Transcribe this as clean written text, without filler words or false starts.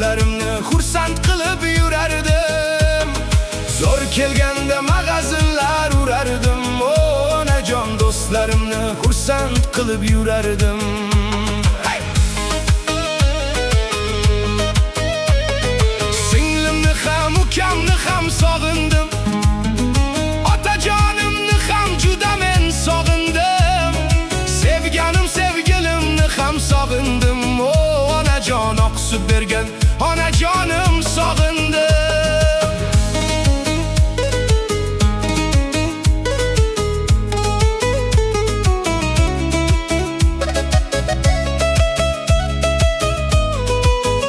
do'stlarimni xursand qilib yurardim. Zo'r kelganda mag'azinlar urardim. Onajon, do'stlarimni xursand qilib yurardim. Singlimni ham, ukamni ham sog'indim. Otajonimni ham juda men sog'indim. Sevganim, sevgilimni ham sog'indim. Onajon, oq sut bergan